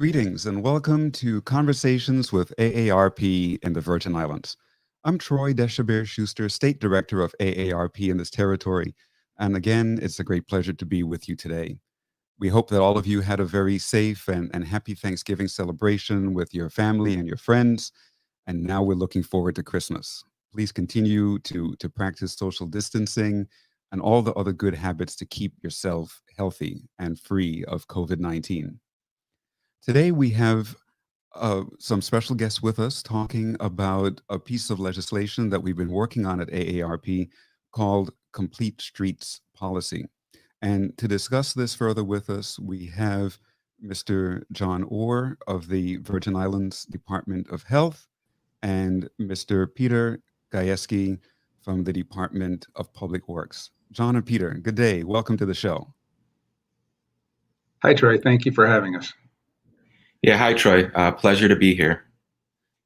Greetings and welcome to Conversations with AARP in the Virgin Islands. I'm Troy Chabert-Schuster, State Director of AARP in this territory, and again, it's a great pleasure to be with you today. We hope that all of you had a very safe and happy Thanksgiving celebration with your family and your friends, and now we're looking forward to Christmas. Please continue to practice social distancing and all the other good habits to keep yourself healthy and free of COVID-19. Today, we have some special guests with us talking about a piece of legislation that we've been working on at AARP called Complete Streets Policy. And to discuss this further with us, we have Mr. John Orr of the Virgin Islands Department of Health and Mr. Peter Gajewski from the Department of Public Works. John and Peter, good day. Welcome to the show. Hi, Troy. Thank you for having us. Yeah, hi, Troy. Pleasure to be here.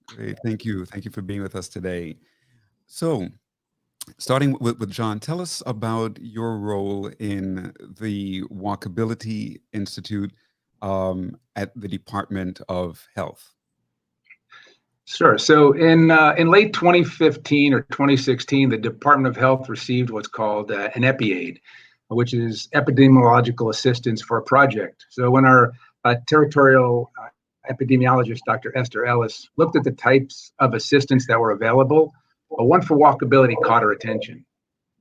Great. Thank you. Thank you for being with us today. So, starting with John, tell us about your role in the Walkability Institute at the Department of Health. Sure. So in late 2015 or 2016, the Department of Health received what's called an EPI-aid, which is epidemiological assistance for a project. So when our territorial epidemiologist, Dr. Esther Ellis, looked at the types of assistance that were available, one for walkability caught her attention.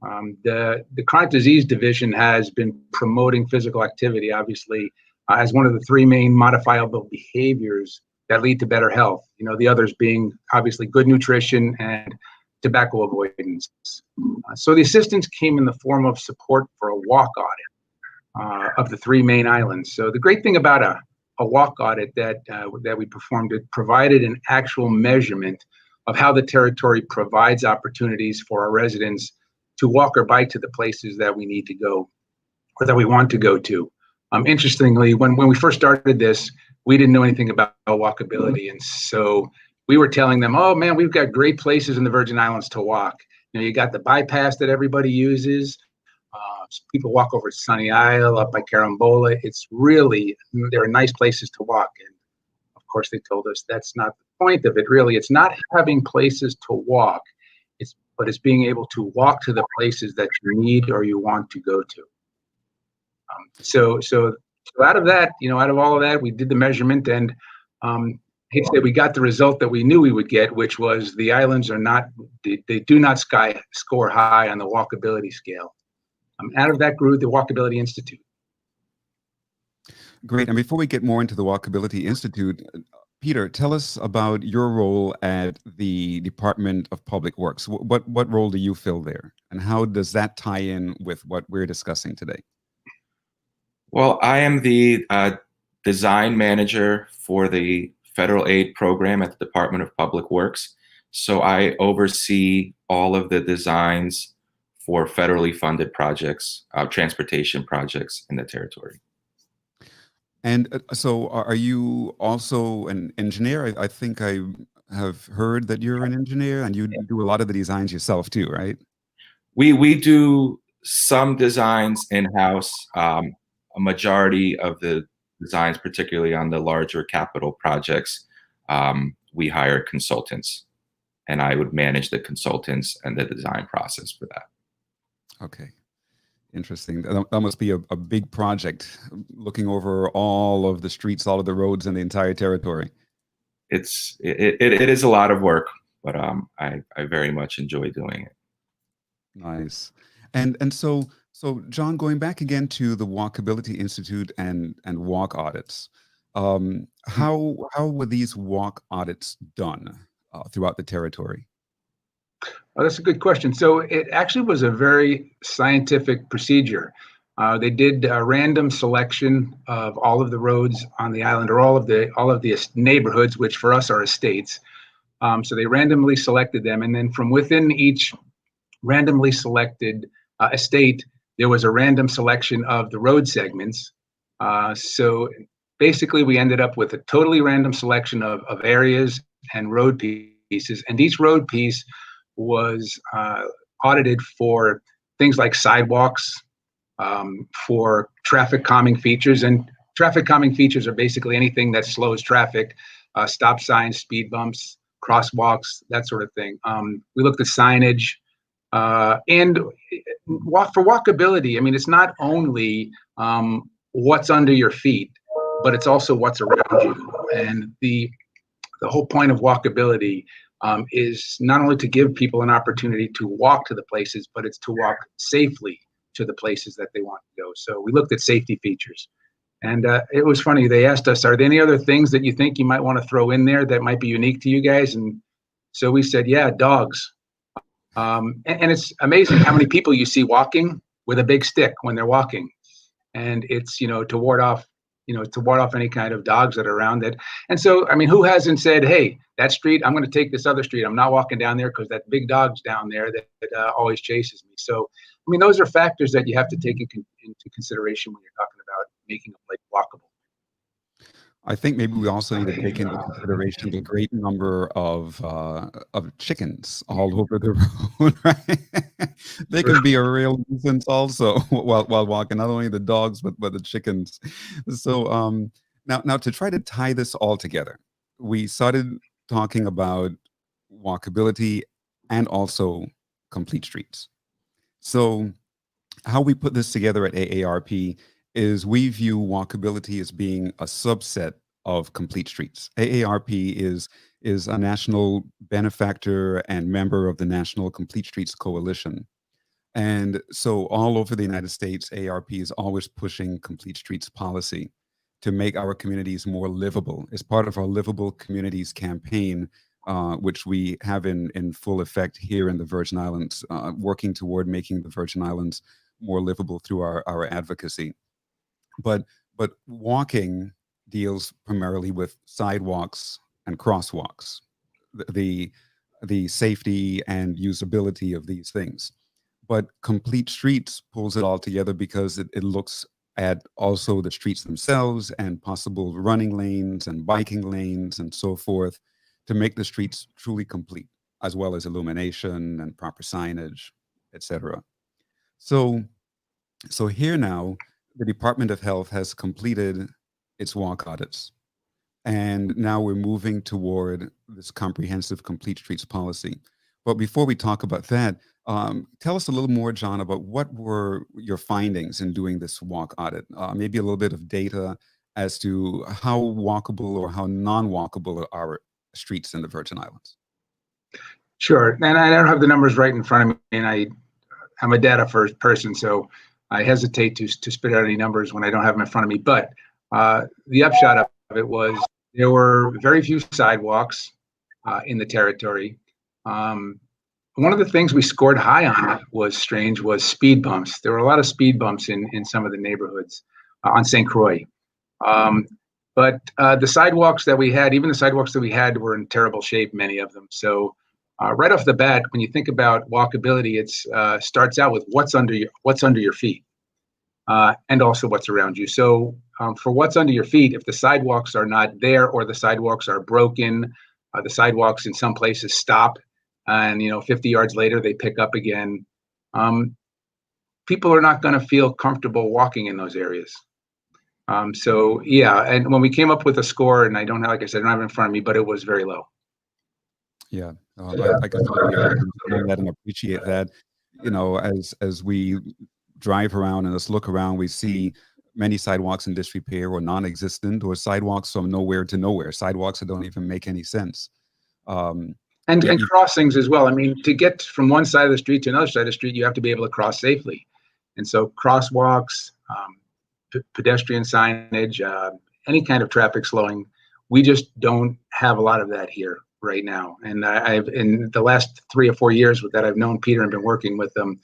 The Chronic Disease Division has been promoting physical activity, obviously, as one of the three main modifiable behaviors that lead to better health. You know, the others being obviously good nutrition and tobacco avoidance. So the assistance came in the form of support for a walk audit of the three main islands. So the great thing about a walk audit that we performed, it provided an actual measurement of how the territory provides opportunities for our residents to walk or bike to the places that we need to go or that we want to go to. Interestingly, when we first started this, we didn't know anything about walkability. And so we were telling them, oh man, we've got great places in the Virgin Islands to walk. You know, you got the bypass that everybody uses. People walk over Sunny Isle, up by Carambola. It's really, there are nice places to walk. And of course, they told us that's not the point of it, really. It's not having places to walk, but it's being able to walk to the places that you need or you want to go to. So out of that, you know, out of all of that, we did the measurement, and we got the result that we knew we would get, which was the islands are not, they do not score high on the walkability scale. Out of that grew the Walkability Institute. Great. And before we get more into the Walkability Institute, Peter, tell us about your role at the Department of Public Works. What role do you fill there? And how does that tie in with what we're discussing today? Well, I am the design manager for the federal aid program at the Department of Public Works. So I oversee all of the designs for federally funded projects, transportation projects in the territory. And so are you also an engineer? I think I have heard that you're an engineer and you do a lot of the designs yourself too, right? We do some designs in-house. A majority of the designs, particularly on the larger capital projects, we hire consultants, and I would manage the consultants and the design process for that. Okay. Interesting. That must be a big project, looking over all of the streets, all of the roads in the entire territory. It is a lot of work, but I very much enjoy doing it. Nice. And so John, going back again to the Walkability Institute and walk audits, how were these walk audits done throughout the territory? Oh, that's a good question. So it actually was a very scientific procedure. They did a random selection of all of the roads on the island, or all of the neighborhoods, which for us are estates. So they randomly selected them, and then from within each randomly selected estate, there was a random selection of the road segments. So basically, we ended up with a totally random selection of areas and road pieces, and each road piece was audited for things like sidewalks, for traffic calming features, and traffic calming features are basically anything that slows traffic, stop signs, speed bumps, crosswalks, that sort of thing. We looked at signage, and for walkability. I mean, it's not only what's under your feet, but it's also what's around you. And the whole point of walkability is not only to give people an opportunity to walk to the places, but it's to walk safely to the places that they want to go. So we looked at safety features. And it was funny. They asked us, are there any other things that you think you might want to throw in there that might be unique to you guys? And so we said, yeah, dogs. And it's amazing how many people you see walking with a big stick when they're walking. And it's, to ward off any kind of dogs that are around it. And so, I mean, who hasn't said, hey, that street, I'm going to take this other street. I'm not walking down there because that big dog's down there that always chases me. So, I mean, those are factors that you have to take into consideration when you're talking about making a place walkable. I think maybe we also need to take into consideration the great number of chickens all over the road, right? They can be a real nuisance also while walking, not only the dogs, but the chickens. So now to try to tie this all together, we started talking about walkability and also complete streets. So how we put this together at AARP is we view walkability as being a subset of complete streets. AARP is a national benefactor and member of the National Complete Streets Coalition. And so all over the United States, AARP is always pushing complete streets policy to make our communities more livable. As part of our Livable Communities campaign, which we have in full effect here in the Virgin Islands, working toward making the Virgin Islands more livable through our advocacy. But walking deals primarily with sidewalks and crosswalks, the safety and usability of these things. But complete streets pulls it all together because it looks at also the streets themselves and possible running lanes and biking lanes and so forth to make the streets truly complete, as well as illumination and proper signage, etc. So here now, the Department of Health has completed its walk audits. And now we're moving toward this comprehensive complete streets policy. But before we talk about that, tell us a little more, John, about what were your findings in doing this walk audit? Maybe a little bit of data as to how walkable or how non-walkable are streets in the Virgin Islands. Sure. And I don't have the numbers right in front of me, and I'm a data first person, so I hesitate to spit out any numbers when I don't have them in front of me. But the upshot of it was there were very few sidewalks in the territory. One of the things we scored high on was speed bumps. There were a lot of speed bumps in some of the neighborhoods on St. Croix. But the sidewalks that we had, even the sidewalks that we had, were in terrible shape, many of them. So right off the bat, when you think about walkability, it starts out with what's under your feet, and also what's around you. So for what's under your feet, if the sidewalks are not there or the sidewalks are broken, the sidewalks in some places stop, and 50 yards later they pick up again. People are not going to feel comfortable walking in those areas. So yeah, and when we came up with a score, and I don't have it in front of me, but it was very low. Yeah, I can totally understand that and appreciate that. As we drive around and just look around, we see many sidewalks in disrepair or non-existent, or sidewalks from nowhere to nowhere, sidewalks that don't even make any sense. And crossings as well. I mean, to get from one side of the street to another side of the street, you have to be able to cross safely. And so crosswalks, pedestrian signage, any kind of traffic slowing, we just don't have a lot of that here right now. And I've, in the last 3 or 4 years that I've known Peter and been working with them,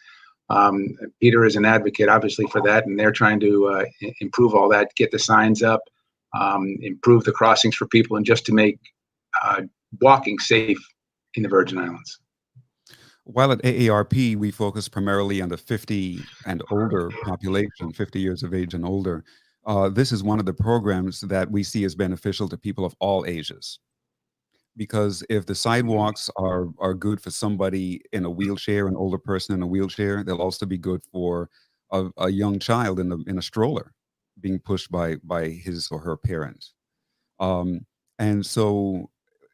Peter is an advocate, obviously, for that, and they're trying to improve all that, get the signs up, improve the crossings for people, and just to make walking safe in the Virgin Islands. While at AARP, we focus primarily on the 50 and older population, 50 years of age and older. This is one of the programs that we see as beneficial to people of all ages. Because if the sidewalks are good for somebody in a wheelchair, an older person in a wheelchair, they'll also be good for a young child in a stroller, being pushed by his or her parents. And so,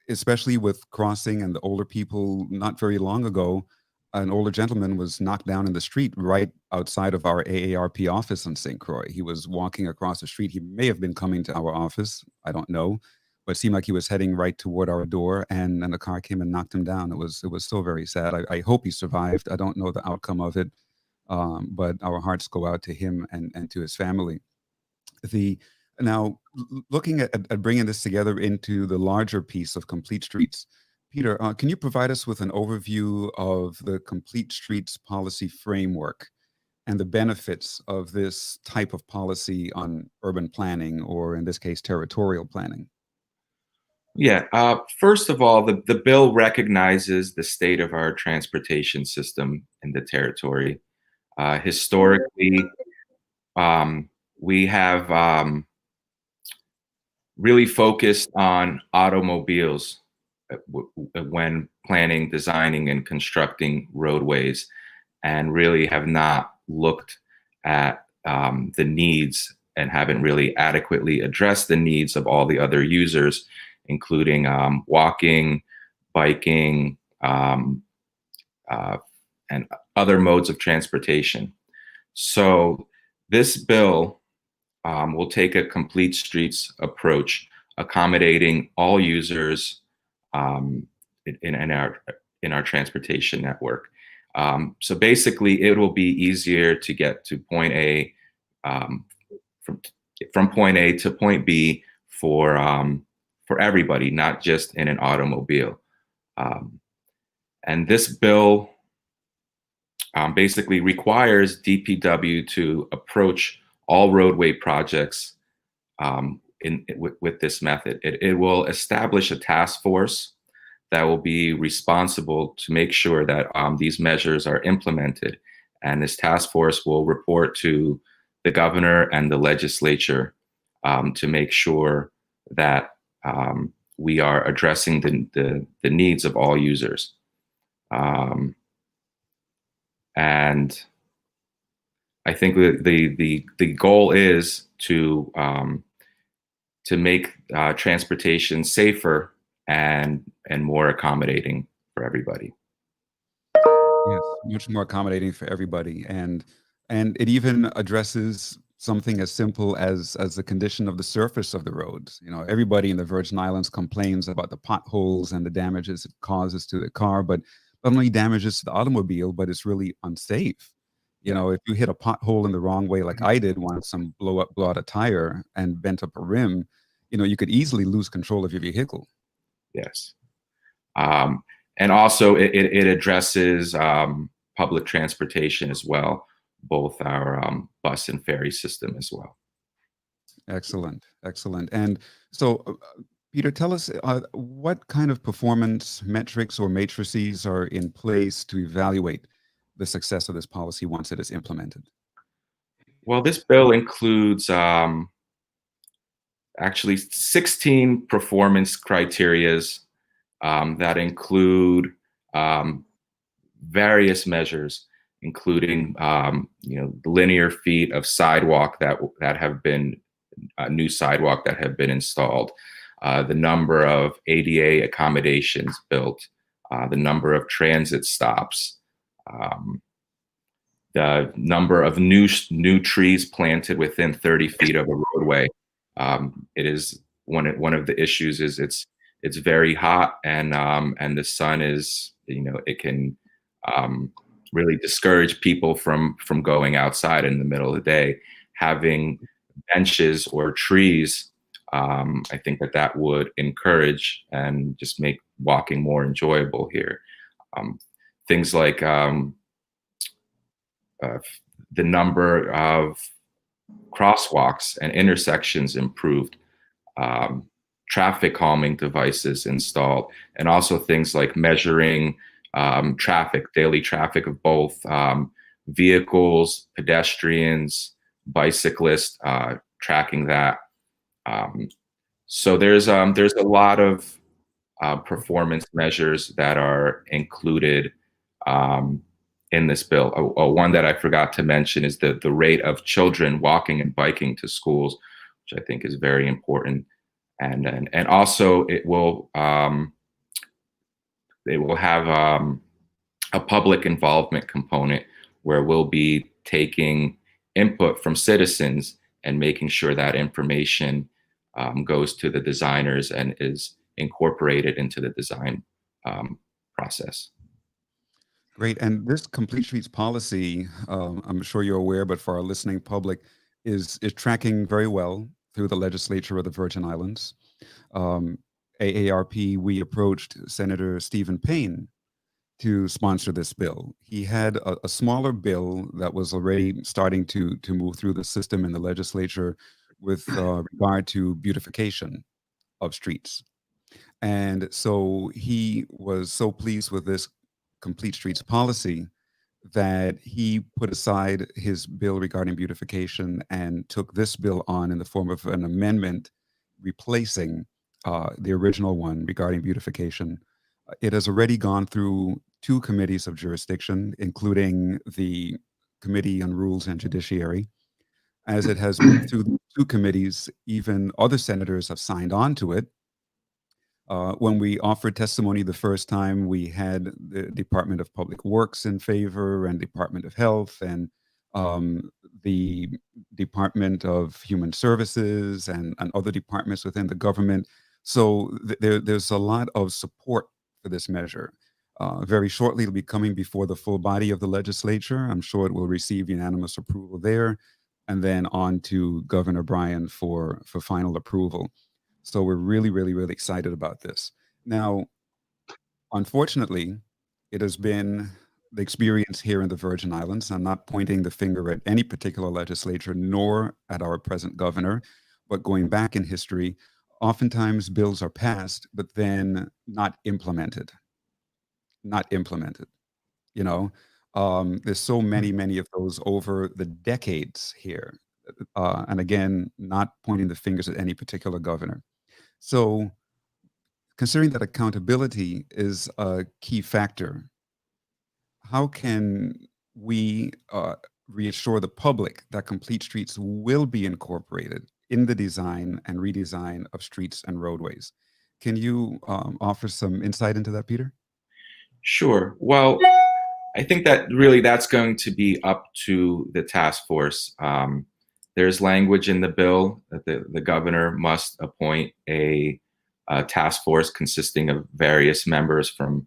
especially with crossing and the older people, not very long ago, an older gentleman was knocked down in the street right outside of our AARP office in St. Croix. He was walking across the street. He may have been coming to our office. I don't know, but it seemed like he was heading right toward our door, and a car came and knocked him down. It was so very sad. I hope he survived. I don't know the outcome of it, but our hearts go out to him and to his family. The Now, looking at bringing this together into the larger piece of Complete Streets, Peter, can you provide us with an overview of the Complete Streets policy framework and the benefits of this type of policy on urban planning, or in this case, territorial planning? Yeah. First of all, the bill recognizes the state of our transportation system in the territory. Historically, we have really focused on automobiles when planning, designing, and constructing roadways, and really have not looked at the needs and haven't really adequately addressed the needs of all the other users, including walking, biking, and other modes of transportation. So this bill will take a complete streets approach, accommodating all users in our transportation network. So basically, it will be easier to get to point A, from point A to point B for everybody, not just in an automobile. And this bill basically requires DPW to approach all roadway projects with this method. It will establish a task force that will be responsible to make sure that these measures are implemented. And this task force will report to the governor and the legislature to make sure that we are addressing the needs of all users. And I think the goal is to make transportation safer and more accommodating for everybody. Yes, much more accommodating for everybody, and it even addresses something as simple as the condition of the surface of the roads. You know, everybody in the Virgin Islands complains about the potholes and the damages it causes to the car, but not only damages to the automobile, but it's really unsafe. You know, if you hit a pothole in the wrong way, like I did once, and blow out a tire and bent up a rim, you know, you could easily lose control of your vehicle. Yes. And also it addresses public transportation as well, both our bus and ferry system as well. Excellent, excellent. And so, Peter, tell us what kind of performance metrics or matrices are in place to evaluate the success of this policy once it is implemented? Well, this bill includes actually 16 performance criterias that include various measures, including linear feet of sidewalk that have been new sidewalk that have been installed, the number of ADA accommodations built, the number of transit stops, the number of new trees planted within 30 feet of a roadway. It is one of the issues is it's very hot, and the sun is, it can really discourage people from going outside in the middle of the day. Having benches or trees, I think that would encourage and just make walking more enjoyable here. Things like the number of crosswalks and intersections improved, traffic calming devices installed, and also things like measuring daily traffic of both vehicles, pedestrians, bicyclists, tracking that. So there's a lot of performance measures that are included in this bill. One that I forgot to mention is the rate of children walking and biking to schools, which I think is very important. And also it will have a public involvement component where we'll be taking input from citizens and making sure that information goes to the designers and is incorporated into the design process. Great. And this complete streets policy, I'm sure you're aware, but for our listening public, is tracking very well through the legislature of the Virgin Islands. AARP, we approached Senator Stephen Payne to sponsor this bill. He had a smaller bill that was already starting to move through the system in the legislature with regard to beautification of streets. And so he was so pleased with this complete streets policy that he put aside his bill regarding beautification and took this bill on in the form of an amendment replacing the original one regarding beautification. It has already gone through 2 committees of jurisdiction, including the Committee on Rules and Judiciary. As it has moved through the 2 committees, even other senators have signed on to it. When we offered testimony the first time, we had the Department of Public Works in favor, and Department of Health, and the Department of Human Services, and other departments within the government. So there's a lot of support for this measure. Very shortly, it'll be coming before the full body of the legislature. I'm sure it will receive unanimous approval there, and then on to Governor Bryan for final approval. So we're really, really, really excited about this. Now, unfortunately, it has been the experience here in the Virgin Islands. I'm not pointing the finger at any particular legislature, nor at our present governor, but going back in history, oftentimes bills are passed, but then not implemented. Not implemented. You know, there's so many of those over the decades here. And again, not pointing the fingers at any particular governor. So, considering that accountability is a key factor, how can we reassure the public that complete streets will be incorporated in the design and redesign of streets and roadways? Can you offer some insight into that, Peter? Sure. Well, I think that really that's going to be up to the task force. There's language in the bill that the governor must appoint a task force consisting of various members from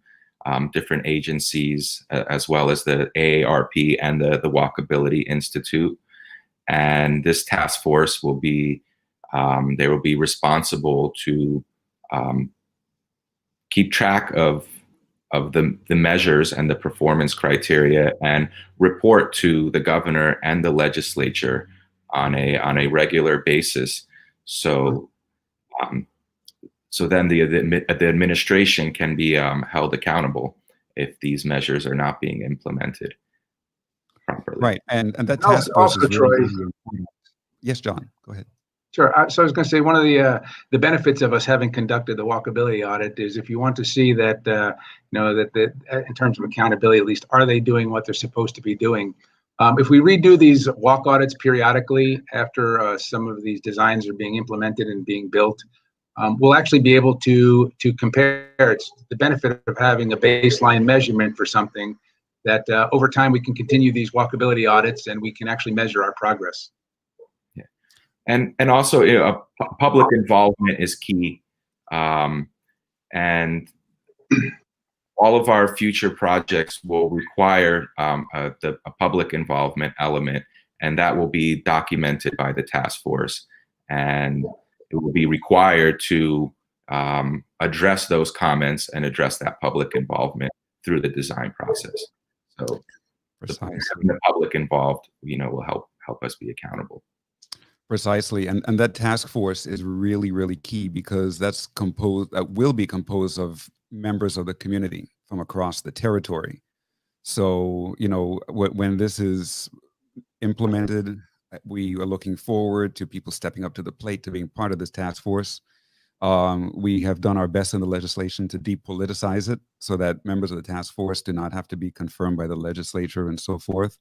different agencies, as well as the AARP and the Walkability Institute. And this task force will be, they will be responsible to keep track of the measures and the performance criteria and report to the governor and the legislature on a regular basis. So so then the administration can be held accountable if these measures are not being implemented properly. Right, and that task force Also, is Troy. really important. Yes, John, go ahead. Sure. So I was going to say one of the benefits of us having conducted the walkability audit is if you want to see that that in terms of accountability, at least, are they doing what they're supposed to be doing? If we redo these walk audits periodically after some of these designs are being implemented and being built, we'll actually be able to compare. It's the benefit of having a baseline measurement for something that over time we can continue these walkability audits and we can actually measure our progress. And also, public involvement is key, and all of our future projects will require a public involvement element, and that will be documented by the task force, and it will be required to address those comments and address that public involvement through the design process. So, having the public involved, will help us be accountable. Precisely, and that task force is really, really key because that will be composed of members of the community from across the territory. So, when this is implemented, we are looking forward to people stepping up to the plate to being part of this task force. We have done our best in the legislation to depoliticize it so that members of the task force do not have to be confirmed by the legislature and so forth.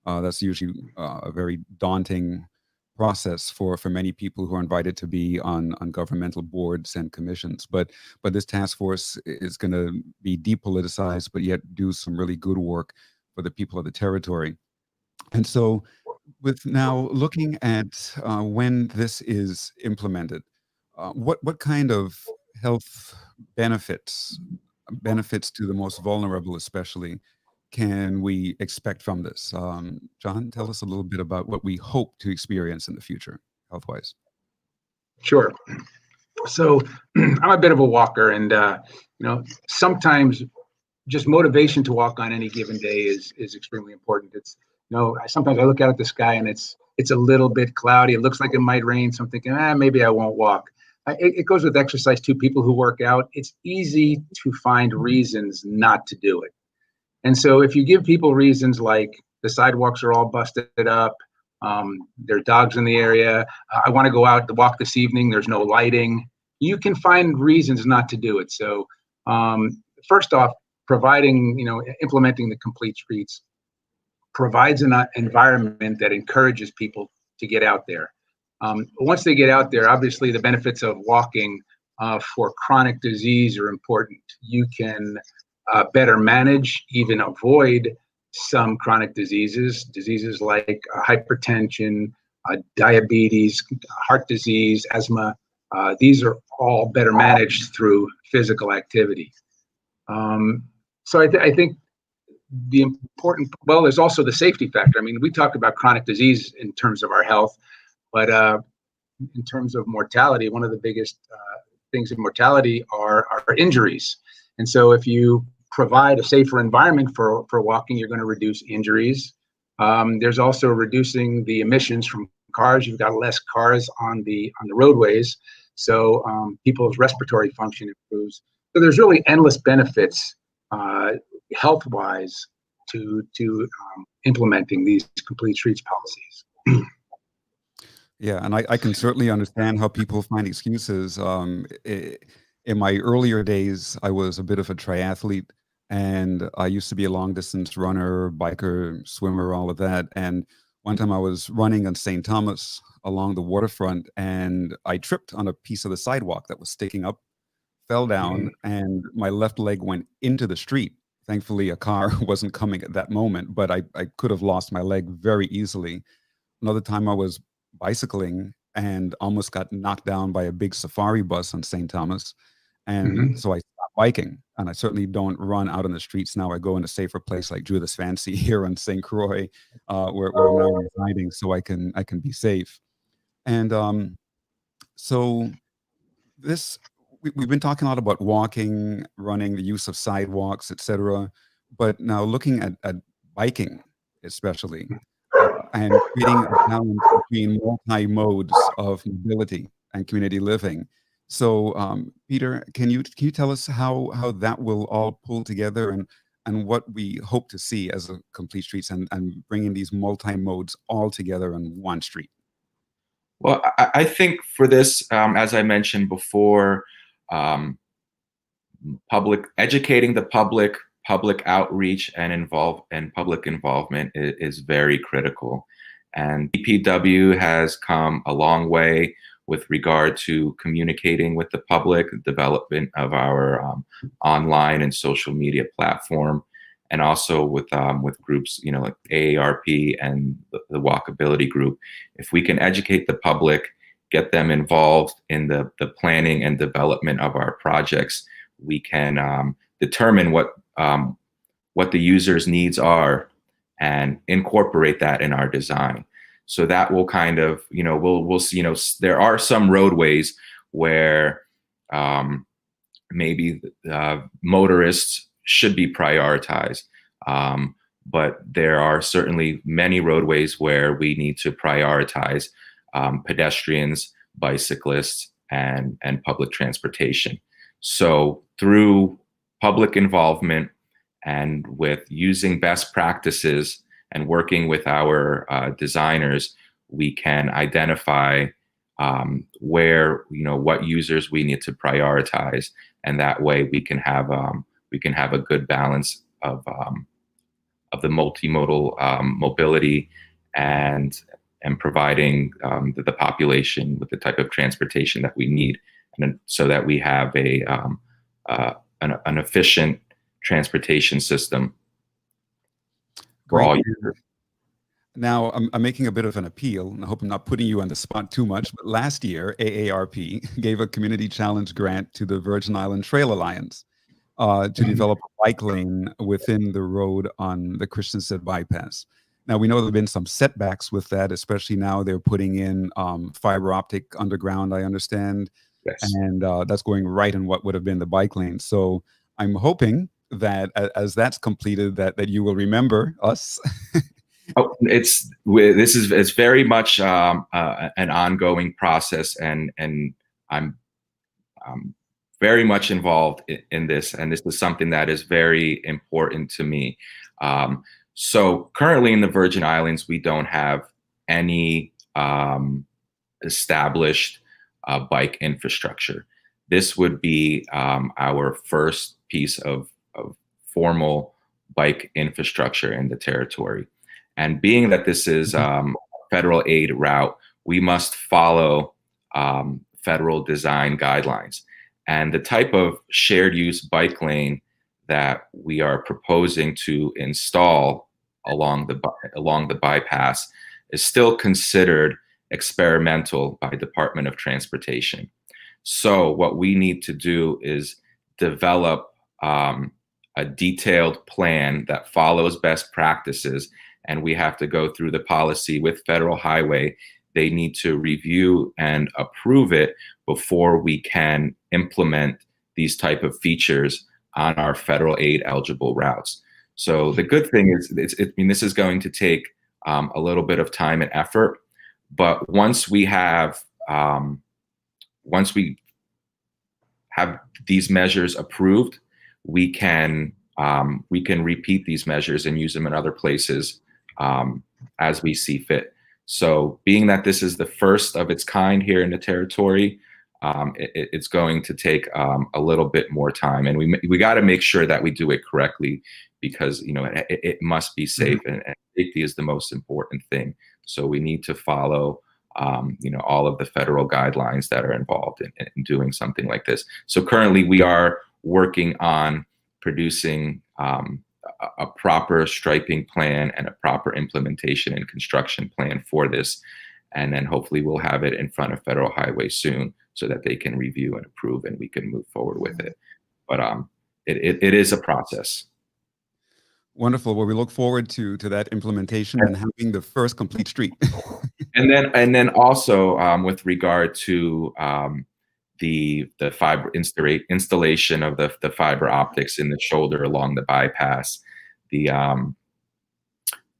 That's usually a very daunting process for many people who are invited to be on governmental boards and commissions. But this task force is going to be depoliticized, but yet do some really good work for the people of the territory. And so, with now looking at when this is implemented, what kind of health benefits to the most vulnerable, especially, can we expect from this? John, tell us a little bit about what we hope to experience in the future, health-wise. Sure. So I'm a bit of a walker, and sometimes just motivation to walk on any given day is extremely important. It's sometimes I look out at the sky and it's a little bit cloudy. It looks like it might rain. So I'm thinking, maybe I won't walk. It goes with exercise too. People who work out, it's easy to find reasons not to do it. And so if you give people reasons like the sidewalks are all busted up, there are dogs in the area, I want to go out to walk this evening, there's no lighting, you can find reasons not to do it. So first off, implementing the complete streets provides an environment that encourages people to get out there. Once they get out there, obviously the benefits of walking for chronic disease are important. You can better manage, even avoid some chronic diseases like hypertension, diabetes, heart disease, asthma. These are all better managed through physical activity. So I think there's also the safety factor. I mean, we talk about chronic disease in terms of our health, but in terms of mortality, one of the biggest things in mortality are injuries. And so if you provide a safer environment for walking, you're going to reduce injuries. There's also reducing the emissions from cars. You've got less cars on the roadways, so people's respiratory function improves. So there's really endless benefits health-wise to implementing these complete streets policies. Yeah, and I can certainly understand how people find excuses. In my earlier days, I was a bit of a triathlete, and I used to be a long distance runner, biker, swimmer, all of that. And one time I was running on St. Thomas along the waterfront, and I tripped on a piece of the sidewalk that was sticking up, fell down, and my left leg went into the street. Thankfully, a car wasn't coming at that moment, but I could have lost my leg very easily. Another time I was bicycling and almost got knocked down by a big safari bus on St. Thomas. And so I stopped biking, and I certainly don't run out on the streets now. I go in a safer place like Judas Fancy here in St. Croix, where I'm now residing, so I can be safe. And so we've been talking a lot about walking, running, the use of sidewalks, etc. But now looking at biking, especially, and creating a balance between multi-modes of mobility and community living. So, Peter, can you tell us how that will all pull together, and what we hope to see as a complete streets, and bringing these multi-modes all together in one street? Well, I think for this, as I mentioned before, educating the public outreach and public involvement is very critical. And DPW has come a long way with regard to communicating with the public, development of our online and social media platform, and also with groups, like AARP and the Walkability Group. If we can educate the public, get them involved in the planning and development of our projects, we can determine what the user's needs are and incorporate that in our design. So that will kind of, we'll see, there are some roadways where maybe motorists should be prioritized. But there are certainly many roadways where we need to prioritize pedestrians, bicyclists, and public transportation. So through public involvement and with using best practices and working with our designers, we can identify where, what users we need to prioritize, and that way we can have a good balance of the multimodal mobility and providing the population with the type of transportation that we need, and so that we have an efficient transportation system for all users. Now, I'm making a bit of an appeal, and I hope I'm not putting you on the spot too much, but last year, AARP gave a community challenge grant to the Virgin Island Trail Alliance to develop a bike lane within the road on the Christiansted bypass. Now, we know there have been some setbacks with that, especially now they're putting in fiber optic underground, I understand. Yes. And that's going right in what would have been the bike lane. So I'm hoping that as that's completed, that you will remember us. Oh, it's very much an ongoing process, and I'm very much involved in this, and this is something that is very important to me. So currently in the Virgin Islands, we don't have any established bike infrastructure. This would be our first piece of formal bike infrastructure in the territory. And being that this is a federal aid route, we must follow federal design guidelines. And the type of shared use bike lane that we are proposing to install along the bypass is still considered experimental by Department of Transportation. So what we need to do is develop a detailed plan that follows best practices, and we have to go through the policy with Federal Highway. They need to review and approve it before we can implement these type of features on our federal aid eligible routes. So the good thing is, this is going to take a little bit of time and effort, but once we have these measures approved, we can repeat these measures and use them in other places as we see fit. So being that this is the first of its kind here in the territory, it's going to take a little bit more time, and we got to make sure that we do it correctly, because it must be safe, and safety is the most important thing. So we need to follow all of the federal guidelines that are involved in doing something like this. So currently we are working on producing a proper striping plan and a proper implementation and construction plan for this. And then hopefully we'll have it in front of Federal Highway soon so that they can review and approve and we can move forward with it. But it is a process. Wonderful. Well, we look forward to that implementation and having the first complete street. and then also with regard to the fiber installation of the fiber optics in the shoulder along the bypass.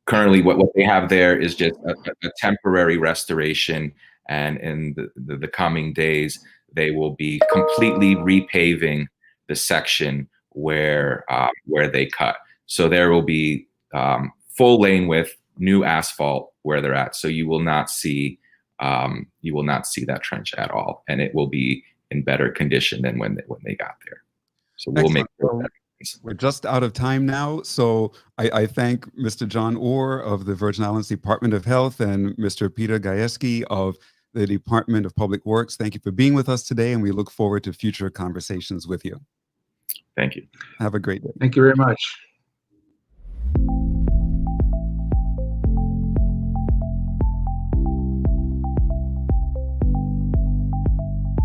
Currently what they have there is just a temporary restoration, and in the coming days they will be completely repaving the section where they cut. So there will be full lane width, new asphalt where they're at. So you will not see that trench at all, and it will be in better condition than when they got there. So we'll make sure that we're just out of time now. So I thank Mr. John Orr of the Virgin Islands Department of Health and Mr. Peter Gajewski of the Department of Public Works. Thank you for being with us today, and we look forward to future conversations with you. Thank you. Have a great day. Thank you very much.